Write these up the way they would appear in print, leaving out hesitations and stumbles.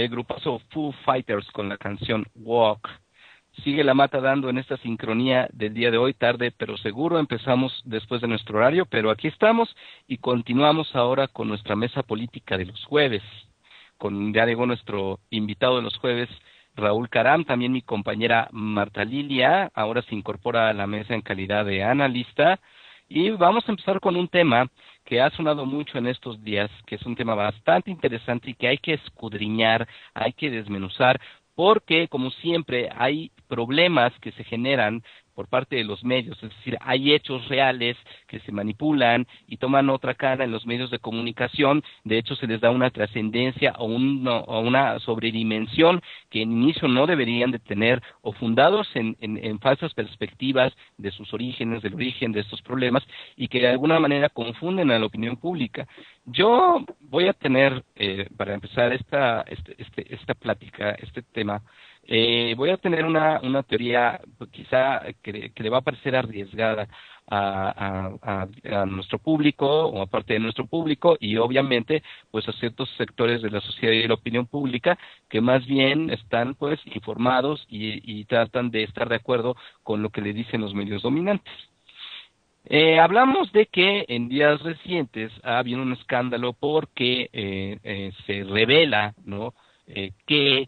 el grupazo Foo Fighters con la canción Walk. Sigue la mata dando en esta sincronía del día de hoy, tarde pero seguro. Empezamos después de nuestro horario, pero aquí estamos y continuamos ahora con nuestra mesa política de los jueves. Ya llegó nuestro invitado de los jueves, Raúl Caram, también mi compañera Marta Lilia, ahora se incorpora a la mesa en calidad de analista. Y vamos a empezar con un tema que ha sonado mucho en estos días, que es un tema bastante interesante y que hay que escudriñar, hay que desmenuzar, porque como siempre hay problemas que se generan por parte de los medios, es decir, hay hechos reales que se manipulan y toman otra cara en los medios de comunicación. De hecho se les da una trascendencia o una sobredimensión que en inicio no deberían de tener, o fundados en falsas perspectivas de sus orígenes, del origen de estos problemas, y que de alguna manera confunden a la opinión pública. Yo voy a tener, para empezar esta plática, este tema, voy a tener una teoría pues, quizá que le va a parecer arriesgada a nuestro público o a parte de nuestro público, y obviamente pues a ciertos sectores de la sociedad y de la opinión pública que más bien están pues informados y tratan de estar de acuerdo con lo que le dicen los medios dominantes. Hablamos de que en días recientes ha habido un escándalo porque se revela, ¿no? Que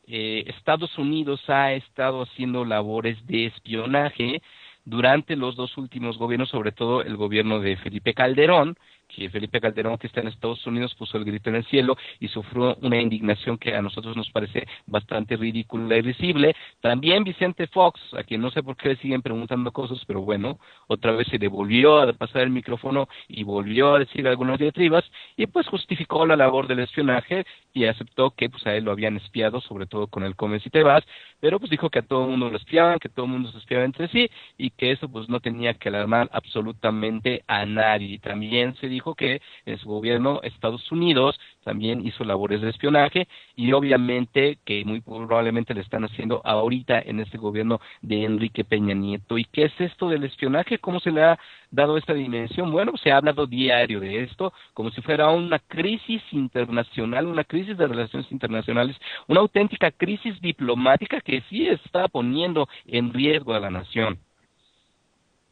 Estados Unidos ha estado haciendo labores de espionaje durante los dos últimos gobiernos, sobre todo el gobierno de Felipe Calderón, que Felipe Calderón, que está en Estados Unidos, puso el grito en el cielo y sufrió una indignación que a nosotros nos parece bastante ridícula y risible. También Vicente Fox, a quien no sé por qué le siguen preguntando cosas, pero bueno, otra vez se le volvió a pasar el micrófono y volvió a decir algunas diatribas, y pues justificó la labor del espionaje y aceptó que pues a él lo habían espiado, sobre todo con el Comes y te vas, pero pues dijo que a todo el mundo lo espiaban, que todo el mundo se espiaba entre sí, y que eso pues no tenía que alarmar absolutamente a nadie. También se dijo que en su gobierno Estados Unidos también hizo labores de espionaje, y obviamente que muy probablemente le están haciendo ahorita en este gobierno de Enrique Peña Nieto. ¿Y qué es esto del espionaje? ¿Cómo se le ha dado esta dimensión? Bueno, se ha hablado diario de esto como si fuera una crisis internacional, una crisis de relaciones internacionales, una auténtica crisis diplomática que sí está poniendo en riesgo a la nación.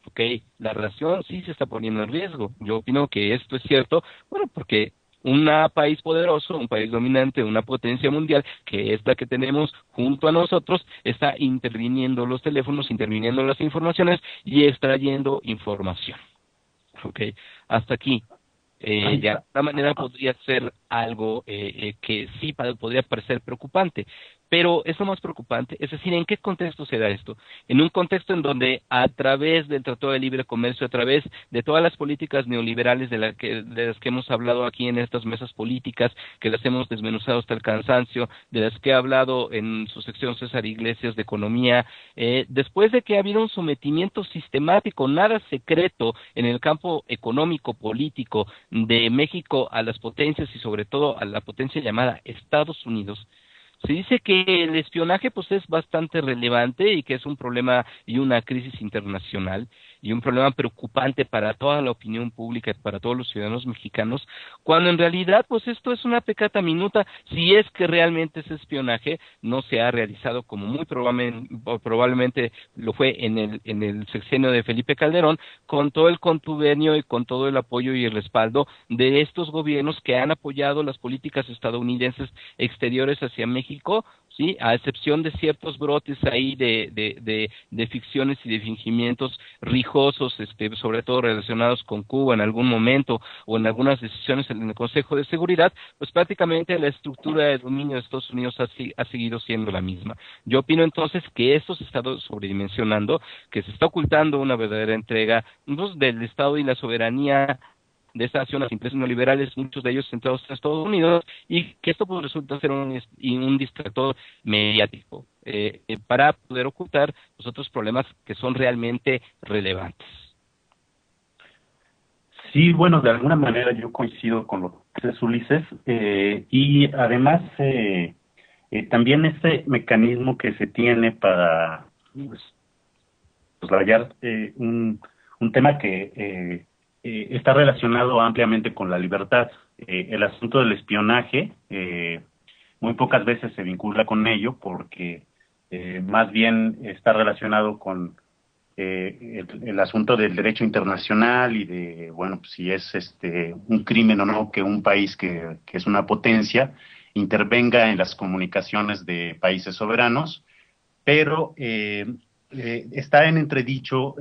Ok, la relación sí se está poniendo en riesgo. Yo opino que esto es cierto, bueno, porque un país poderoso, un país dominante, una potencia mundial, que es la que tenemos junto a nosotros, está interviniendo los teléfonos, interviniendo las informaciones y extrayendo información. Ok, hasta aquí. De alguna manera podría ser algo que sí podría parecer preocupante, pero es lo más preocupante, es decir, ¿en qué contexto se da esto? En un contexto en donde a través del Tratado de Libre Comercio, a través de todas las políticas neoliberales de las que hemos hablado aquí en estas mesas políticas, que las hemos desmenuzado hasta el cansancio, de las que ha hablado en su sección César Iglesias de Economía, después de que ha habido un sometimiento sistemático, nada secreto en el campo económico, político, de México a las potencias y sobre todo a la potencia llamada Estados Unidos, se dice que el espionaje pues es bastante relevante y que es un problema y una crisis internacional y un problema preocupante para toda la opinión pública y para todos los ciudadanos mexicanos, cuando en realidad pues esto es una pecata minuta si es que realmente ese espionaje no se ha realizado como muy probablemente lo fue en el sexenio de Felipe Calderón, con todo el contubernio y con todo el apoyo y el respaldo de estos gobiernos que han apoyado las políticas estadounidenses exteriores hacia México, sí, a excepción de ciertos brotes ahí de ficciones y de fingimientos rijosos, sobre todo relacionados con Cuba en algún momento o en algunas decisiones en el Consejo de Seguridad, pues prácticamente la estructura de dominio de Estados Unidos ha seguido siendo la misma. Yo opino entonces que esto se está sobredimensionando, que se está ocultando una verdadera entrega pues, del Estado y la soberanía de esta acción a las empresas neoliberales, muchos de ellos centrados en Estados Unidos, y que esto pues, resulta ser un distractor mediático para poder ocultar los otros problemas que son realmente relevantes. Sí, bueno, de alguna manera yo coincido con lo que dices, Ulises, y además también ese mecanismo que se tiene para pues, soslayar un tema que está relacionado ampliamente con la libertad. el asunto del espionaje muy pocas veces se vincula con ello porque más bien está relacionado con el asunto del derecho internacional y de, bueno, pues, si es un crimen o no que un país que es una potencia intervenga en las comunicaciones de países soberanos, pero está en entredicho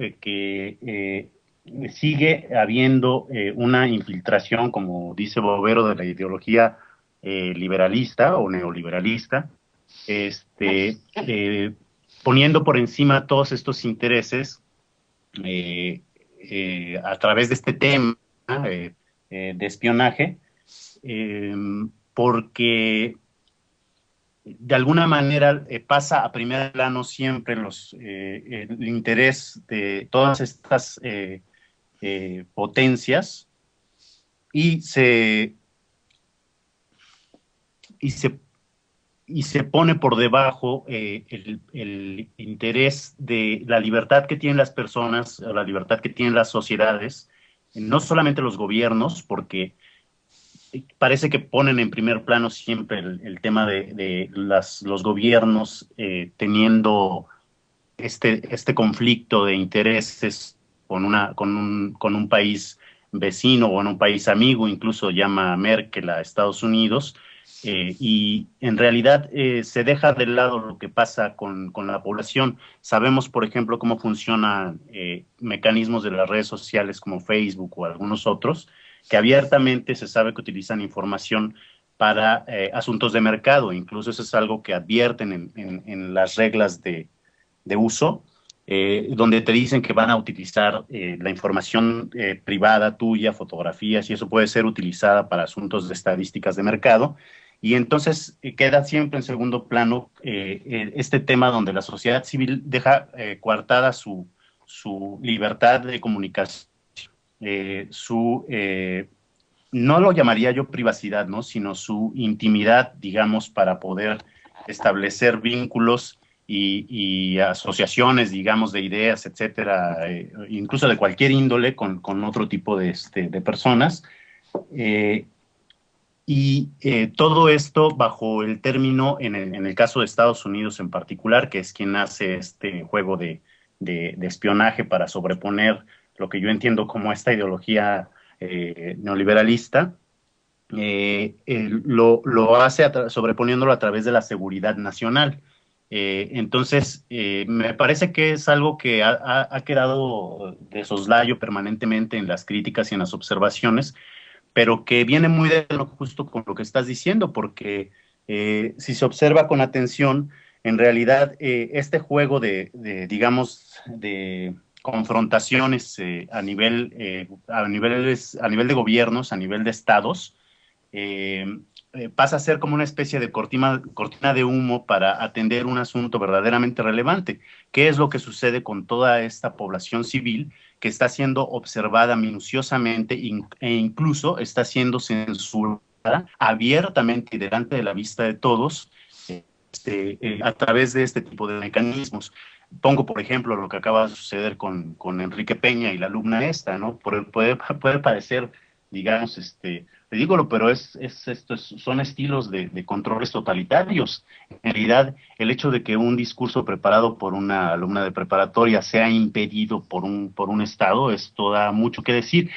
sigue habiendo una infiltración, como dice Bovero, de la ideología liberalista o neoliberalista, eh, poniendo por encima todos estos intereses a través de este tema de espionaje, eh, porque de alguna manera pasa a primer plano siempre el interés de todas estas potencias y se, y se y se pone por debajo el interés de la libertad que tienen las personas, la libertad que tienen las sociedades, no solamente los gobiernos, porque parece que ponen en primer plano siempre el tema de los gobiernos teniendo este conflicto de intereses con un país vecino o en un país amigo, incluso llama a Merkel a Estados Unidos, y en realidad se deja de lado lo que pasa con la población. Sabemos, por ejemplo, cómo funcionan mecanismos de las redes sociales como Facebook o algunos otros, que abiertamente se sabe que utilizan información para asuntos de mercado. Incluso eso es algo que advierten en las reglas de uso, donde te dicen que van a utilizar la información privada tuya, fotografías, y eso puede ser utilizada para asuntos de estadísticas de mercado. Y entonces queda siempre en segundo plano este tema donde la sociedad civil deja coartada su libertad de comunicación, no lo llamaría yo privacidad, ¿no? Sino su intimidad, digamos, para poder establecer vínculos y asociaciones, digamos, de ideas, etcétera, incluso de cualquier índole con otro tipo de personas. Eh, todo esto bajo el término, en el caso de Estados Unidos en particular, que es quien hace este juego de espionaje para sobreponer lo que yo entiendo como esta ideología neoliberalista, lo hace sobreponiéndolo a través de la seguridad nacional. Entonces, me parece que es algo que ha quedado de soslayo permanentemente en las críticas y en las observaciones, pero que viene muy de lo justo con lo que estás diciendo, porque si se observa con atención, en realidad este juego digamos, de confrontaciones a nivel de gobiernos, a nivel de estados, eh, pasa a ser como una especie de cortina de humo para atender un asunto verdaderamente relevante. ¿Qué es lo que sucede con toda esta población civil que está siendo observada minuciosamente e incluso está siendo censurada abiertamente y delante de la vista de todos a través de este tipo de mecanismos? Pongo, por ejemplo, lo que acaba de suceder con Enrique Peña y la alumna esta, ¿no? Puede parecer, digamos, ridículo, pero son estilos de controles totalitarios. En realidad, el hecho de que un discurso preparado por una alumna de preparatoria sea impedido por un Estado, esto da mucho que decir.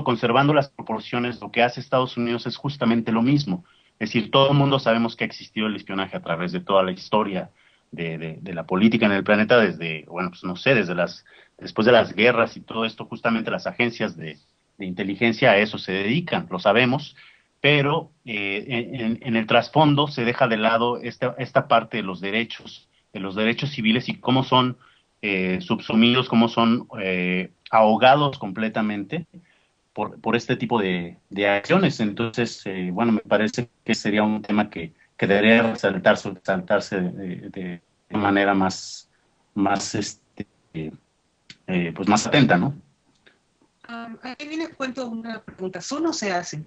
Conservando las proporciones, lo que hace Estados Unidos es justamente lo mismo. Es decir, todo el mundo sabemos que ha existido el espionaje a través de toda la historia de la política en el planeta, desde, bueno, pues no sé, después de las guerras y todo esto, justamente las agencias de inteligencia a eso se dedican, lo sabemos, pero en el trasfondo se deja de lado esta parte de los derechos civiles y cómo son subsumidos, cómo son ahogados completamente por este tipo de acciones. Entonces, bueno, me parece que sería un tema que debería resaltarse de manera más, pues más atenta, ¿no? Aquí viene cuento una pregunta. ¿Son o se hacen?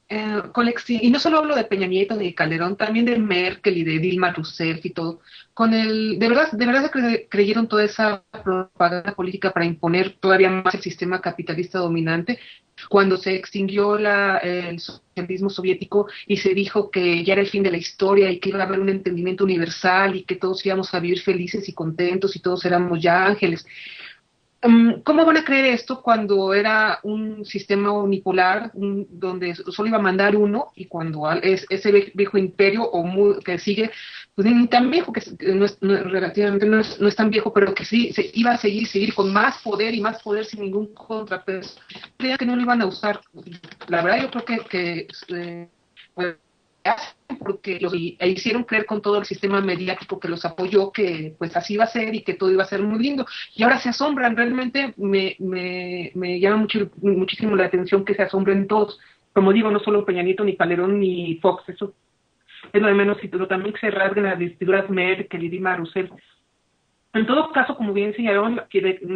y no solo hablo de Peña Nieto ni de Calderón, también de Merkel y de Dilma Rousseff y todo, de verdad creyeron toda esa propaganda política para imponer todavía más el sistema capitalista dominante. Cuando se extinguió el socialismo soviético y se dijo que ya era el fin de la historia y que iba a haber un entendimiento universal y que todos íbamos a vivir felices y contentos y todos éramos ya ángeles. ¿Cómo van a creer esto cuando era un sistema unipolar donde solo iba a mandar uno y cuando ese viejo imperio que sigue, pues ni tan viejo, que relativamente no es tan viejo, pero que sí se iba a seguir con más poder y más poder sin ningún contrapeso? Creía que no lo iban a usar. La verdad yo creo pues, porque hicieron creer con todo el sistema mediático que los apoyó que pues así iba a ser y que todo iba a ser muy lindo, y ahora se asombran. Realmente me llama muchísimo la atención que se asombren todos, como digo, no solo Peña Nieto, ni Calderón, ni Fox, eso es lo de menos, pero también que se rasguen las vestiduras Merkel y Dilma Rousseff. En todo caso, como bien señalaron,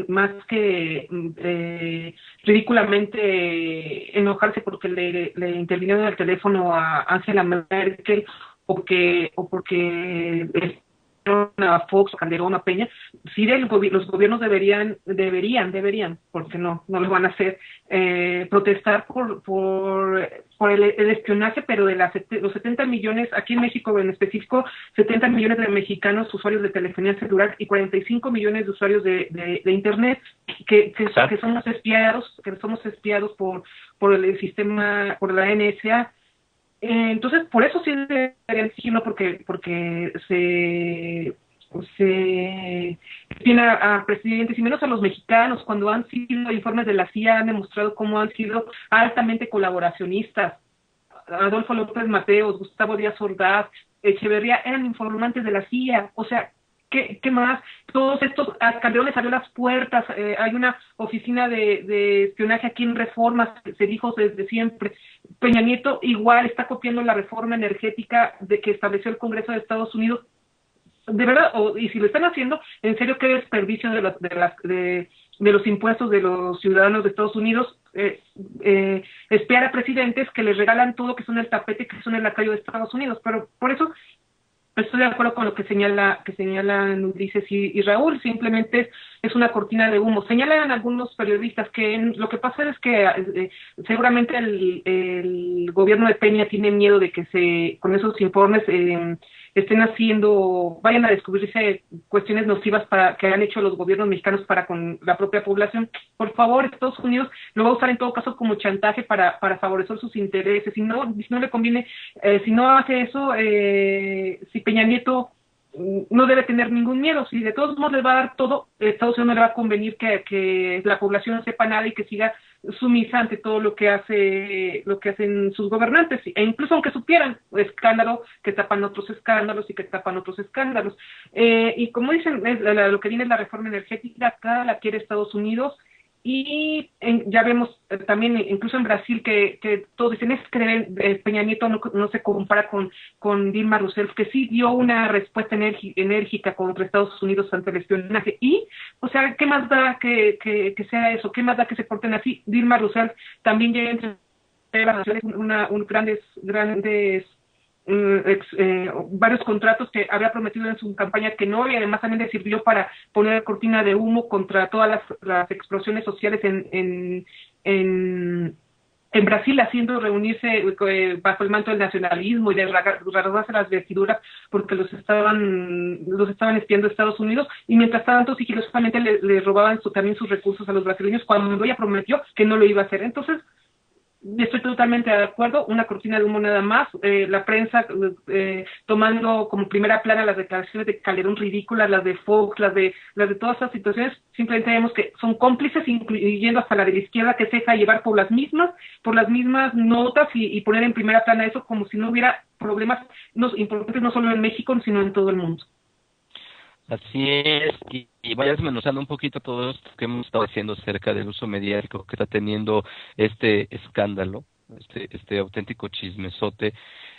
más que ridículamente enojarse porque le intervinieron en el teléfono a Angela Merkel o porque a Fox, a Calderón, a Peña, sí los gobiernos deberían, porque no lo van a hacer, protestar por el espionaje, pero de los 70 millones, aquí en México en específico, 70 millones de mexicanos usuarios de telefonía celular y 45 millones de usuarios de Internet, que somos espiados por el sistema, por la NSA. Entonces, por eso sí deberían decirlo, porque se tiene a presidentes y menos a los mexicanos, cuando han sido informes de la CIA, han demostrado cómo han sido altamente colaboracionistas. Adolfo López Mateos, Gustavo Díaz Ordaz, Echeverría eran informantes de la CIA. O sea, ¿qué más? Todos estos, a Calderón les abrió las puertas, hay una oficina de espionaje aquí en Reforma, se dijo desde siempre. Peña Nieto igual está copiando la reforma energética que estableció el Congreso de Estados Unidos. De verdad, y si lo están haciendo, en serio, qué desperdicio de los impuestos de los ciudadanos de Estados Unidos, espiar a presidentes que les regalan todo, que son el tapete, que son el lacayo de Estados Unidos. Pero por eso estoy de acuerdo con lo que señalan Ulises y Raúl. Simplemente es una cortina de humo. Señalan algunos periodistas que lo que pasa es que seguramente el gobierno de Peña tiene miedo de que con esos informes vayan a descubrirse cuestiones nocivas que han hecho los gobiernos mexicanos para con la propia población. Por favor, Estados Unidos lo va a usar en todo caso como chantaje para favorecer sus intereses. Si no le conviene, si no hace eso, si Peña Nieto no debe tener ningún miedo. Si de todos modos le va a dar todo, Estados Unidos no le va a convenir que la población no sepa nada y que siga sumisa ante todo lo que hacen sus gobernantes, e incluso aunque supieran, escándalo que tapan otros escándalos y que tapan otros escándalos. Y como dicen, lo que viene es la reforma energética, acá la quiere Estados Unidos. Y ya vemos también, incluso en Brasil, que todos dicen, es que Peña Nieto no se compara con Dilma Rousseff, que sí dio una respuesta enérgica contra Estados Unidos ante el espionaje. Y, o sea, ¿qué más da que sea eso? ¿Qué más da que se porten así? Dilma Rousseff también llega entre las naciones grandes varios contratos que había prometido en su campaña que no, y además también le sirvió para poner cortina de humo contra todas las explosiones sociales en Brasil, haciendo reunirse bajo el manto del nacionalismo y de rasgarse las vestiduras porque los estaban espiando Estados Unidos, y mientras tanto sigilosamente le robaban también sus recursos a los brasileños cuando ella prometió que no lo iba a hacer. Entonces, estoy totalmente de acuerdo, una cortina de humo nada más. La prensa tomando como primera plana las declaraciones de Calderón ridículas, las de Fox, las de todas esas situaciones. Simplemente vemos que son cómplices, incluyendo hasta la de la izquierda, que se deja llevar por las mismas notas y poner en primera plana eso como si no hubiera problemas importantes no solo en México, sino en todo el mundo. Así es, y vaya desmenuzando un poquito todo esto que hemos estado haciendo acerca del uso mediático que está teniendo este escándalo, este auténtico chismesote.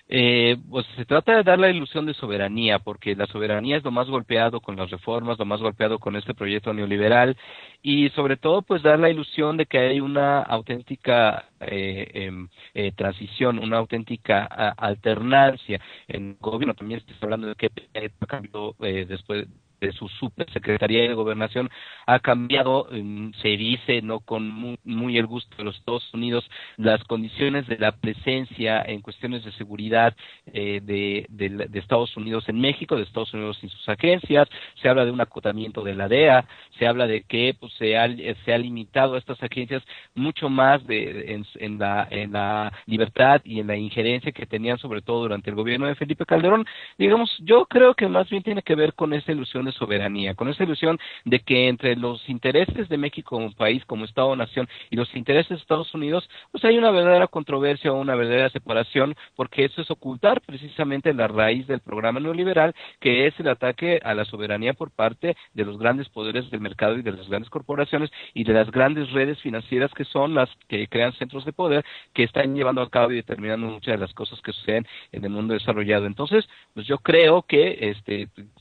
Pues se trata de dar la ilusión de soberanía, porque la soberanía es lo más golpeado con las reformas, lo más golpeado con este proyecto neoliberal, y sobre todo pues dar la ilusión de que hay una auténtica transición, una auténtica alternancia en el gobierno. También se está hablando de que cambió después de su supersecretaría de Gobernación, ha cambiado, se dice, no con muy el gusto de los Estados Unidos, las condiciones de la presencia en cuestiones de seguridad de Estados Unidos en México, de Estados Unidos y sus agencias. Se habla de un acotamiento de la DEA, se habla de que pues, se ha limitado a estas agencias mucho más en la libertad y en la injerencia que tenían, sobre todo durante el gobierno de Felipe Calderón. Digamos, yo creo que más bien tiene que ver con esa ilusión de soberanía, con esa ilusión de que entre los intereses de México como país, como Estado-nación, y los intereses de Estados Unidos, pues hay una verdadera controversia o una verdadera separación, porque eso es ocultar precisamente la raíz del programa neoliberal, que es el ataque a la soberanía por parte de los grandes poderes del mercado y de las grandes corporaciones y de las grandes redes financieras que son las que crean centros de poder que están llevando a cabo y determinando muchas de las cosas que suceden en el mundo desarrollado. Entonces, pues yo creo que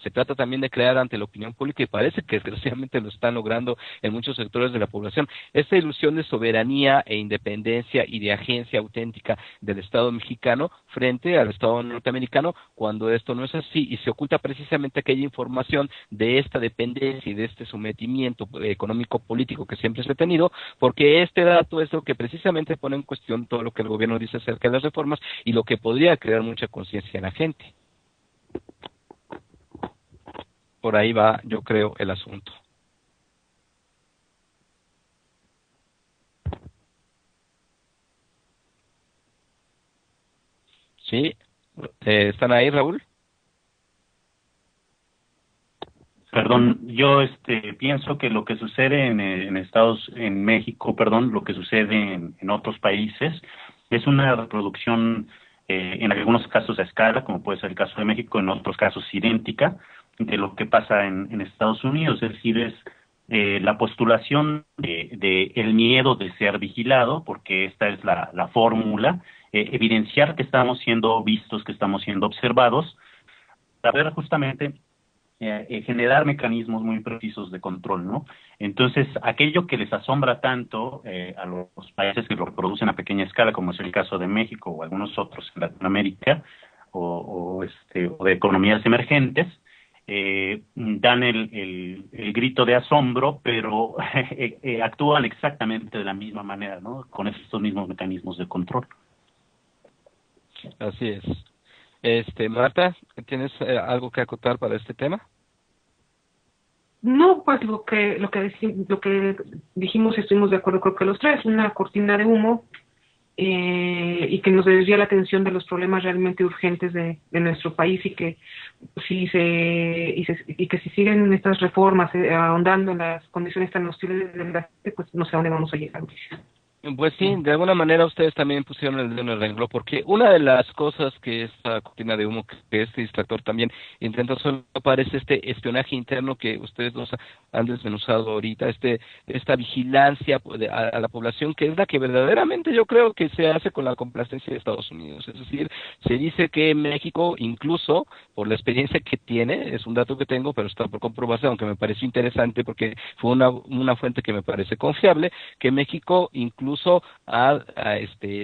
se trata también de crear ante la opinión pública, y parece que desgraciadamente lo están logrando en muchos sectores de la población, esta ilusión de soberanía e independencia y de agencia auténtica del Estado mexicano frente al Estado norteamericano, cuando esto no es así, y se oculta precisamente aquella información de esta dependencia y de este sometimiento económico político que siempre se ha tenido, porque este dato es lo que precisamente pone en cuestión todo lo que el gobierno dice acerca de las reformas y lo que podría crear mucha conciencia en la gente. Por ahí va, yo creo, el asunto. Sí, ¿están ahí, Raúl? Perdón, yo pienso que lo que sucede en México, perdón, lo que sucede en otros países es una reproducción en algunos casos a escala, como puede ser el caso de México, en otros casos idéntica de lo que pasa en Estados Unidos, es decir, es la postulación de el miedo de ser vigilado, porque esta es la fórmula, evidenciar que estamos siendo vistos, que estamos siendo observados, para ver justamente generar mecanismos muy precisos de control, ¿no? Entonces, aquello que les asombra tanto a los países que lo reproducen a pequeña escala, como es el caso de México o algunos otros en Latinoamérica, o de economías emergentes, dan el grito de asombro, pero actúan exactamente de la misma manera, ¿no? Con estos mismos mecanismos de control. Así es. Marta, ¿tienes algo que acotar para este tema? No, pues lo que dijimos, estuvimos de acuerdo, creo que los tres, una cortina de humo, y que nos desvía la atención de los problemas realmente urgentes de nuestro país, y que si siguen estas reformas ahondando en las condiciones tan hostiles del gasto, pues no sé a dónde vamos a llegar. Pues sí, de alguna manera ustedes también pusieron el dedo en el renglón, porque una de las cosas que esta cortina de humo, que este distractor también intenta solapar, es este espionaje interno que ustedes dos han desmenuzado ahorita, esta vigilancia a la población, que es la que verdaderamente yo creo que se hace con la complacencia de Estados Unidos. Es decir, se dice que México, incluso por la experiencia que tiene, es un dato que tengo, pero está por comprobarse, aunque me pareció interesante porque fue una fuente que me parece confiable, que México incluso ha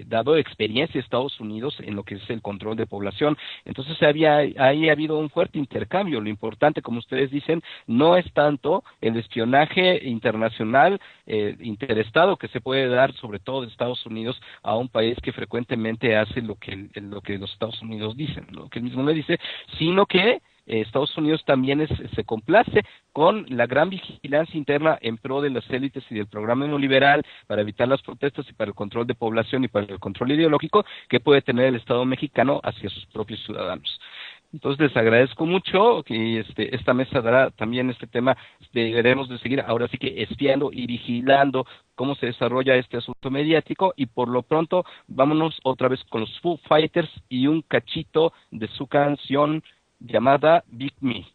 dado experiencia a Estados Unidos en lo que es el control de población. Entonces ahí ha habido un fuerte intercambio. Lo importante, como ustedes dicen, no es tanto el espionaje internacional interestado que se puede dar, sobre todo de Estados Unidos, a un país que frecuentemente hace lo que los Estados Unidos dicen, lo que él mismo le dice, sino que Estados Unidos también se complace con la gran vigilancia interna en pro de las élites y del programa neoliberal para evitar las protestas y para el control de población y para el control ideológico que puede tener el Estado mexicano hacia sus propios ciudadanos. Entonces les agradezco mucho que esta mesa dará también este tema. Deberemos de seguir ahora sí que espiando y vigilando cómo se desarrolla este asunto mediático, y por lo pronto vámonos otra vez con los Foo Fighters y un cachito de su canción llamada Big Me.